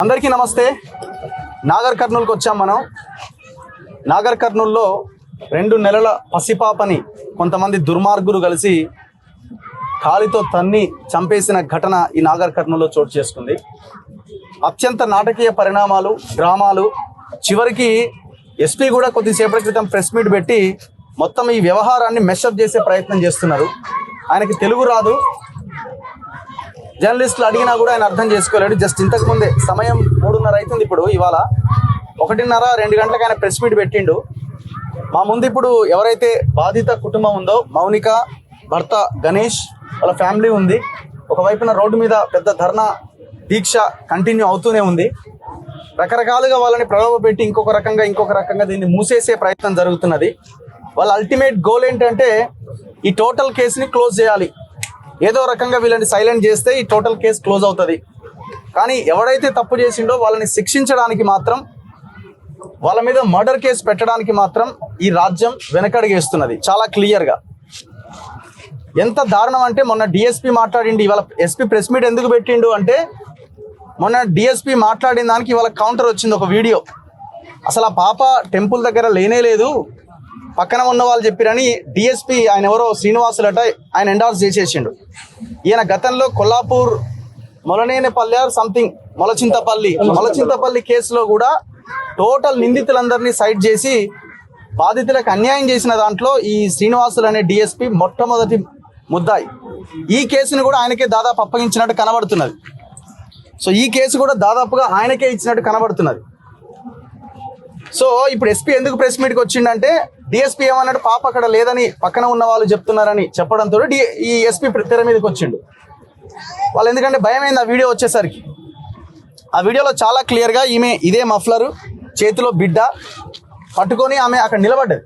అందరికీ నమస్తే. నాగర్ కర్నూలుకి వచ్చాం మనం. నాగర్ కర్నూలులో 2 నెలల పసిపాపని కొంతమంది దుర్మార్గులు కలిసి కాలితో తన్ని చంపేసిన ఘటన ఈ నాగర్ కర్నూలులో చోటు చేసుకుంది. అత్యంత నాటకీయ పరిణామాలు, డ్రామాలు. చివరికి ఎస్పీ కూడా కొద్దిసేపటి క్రితం ప్రెస్ మీట్ పెట్టి మొత్తం ఈ వ్యవహారాన్ని మెషప్ చేసే ప్రయత్నం చేస్తున్నారు. ఆయనకి తెలుగు రాదు, జర్నలిస్టులు అడిగినా కూడా ఆయన అర్థం చేసుకోలేడు. జస్ట్ ఇంతకు ముందే సమయం 3:30 అవుతుంది. ఇప్పుడు ఇవాళ 1:30-2 గంటలకు ఆయన ప్రెస్ మీట్ పెట్టిండు. మా ముందు ఇప్పుడు ఎవరైతే బాధిత కుటుంబం ఉందో, మౌనిక భర్త గణేష్ వాళ్ళ ఫ్యామిలీ ఉంది. ఒకవైపున రోడ్డు మీద పెద్ద ధర్నా దీక్ష కంటిన్యూ అవుతూనే ఉంది. రకరకాలుగా వాళ్ళని ప్రలోభ పెట్టి ఇంకొక రకంగా దీన్ని మూసేసే ప్రయత్నం జరుగుతున్నది. వాళ్ళ అల్టిమేట్ గోల్ ఏంటంటే ఈ టోటల్ కేసుని క్లోజ్ చేయాలి. ఏదో రకంగా వీళ్ళని సైలెంట్ చేస్తే ఈ టోటల్ కేసు క్లోజ్ అవుతుంది. కానీ ఎవడైతే తప్పు చేసిండో వాళ్ళని శిక్షించడానికి మాత్రం, వాళ్ళ మీద మర్డర్ కేసు పెట్టడానికి మాత్రం ఈ రాజ్యం వెనకడుగేస్తున్నది చాలా క్లియర్గా. ఎంత దారుణం అంటే మొన్న డిఎస్పీ మాట్లాడిండు, ఇవాళ ఎస్పీ ప్రెస్ మీట్ ఎందుకు పెట్టిండు అంటే మొన్న డిఎస్పీ మాట్లాడిన దానికి ఇవాళ కౌంటర్ వచ్చింది, ఒక వీడియో. అసలు ఆ పాప టెంపుల్ దగ్గర లేనే లేదు, పక్కన ఉన్న వాళ్ళు చెప్పిరని డిఎస్పీ, ఆయన ఎవరో శ్రీనివాసులట, ఆయన ఎండార్స్ చేసేసిండు. ఈయన గతంలో కొల్లాపూర్ మొలనేనపల్లి సంథింగ్ మొలచింతపల్లి కేసులో కూడా టోటల్ నిందితులందరినీ సైడ్ చేసి బాధితులకు అన్యాయం చేసిన దాంట్లో ఈ శ్రీనివాసులు అనే డిఎస్పీ మొట్టమొదటి ముద్దాయి. ఈ కేసును కూడా ఆయనకే దాదాపు అప్పగించినట్టు కనబడుతున్నది. సో ఈ కేసు కూడా దాదాపుగా ఆయనకే ఇచ్చినట్టు కనబడుతున్నది. సో ఇప్పుడు ఎస్పీ ఎందుకు ప్రెస్ మీట్కి వచ్చిండంటే డిఎస్పీ ఏమన్నాడు, పాప అక్కడ లేదని పక్కన ఉన్న వాళ్ళు చెప్తున్నారని చెప్పడంతో ఈ ఎస్పీ తెర మీదకి వచ్చిండు. వాళ్ళు ఎందుకంటే భయమైంది ఆ వీడియో వచ్చేసరికి. ఆ వీడియోలో చాలా క్లియర్గా ఈమె ఇదే మఫ్లరు, చేతిలో బిడ్డ పట్టుకొని ఆమె అక్కడ నిలబడ్డది.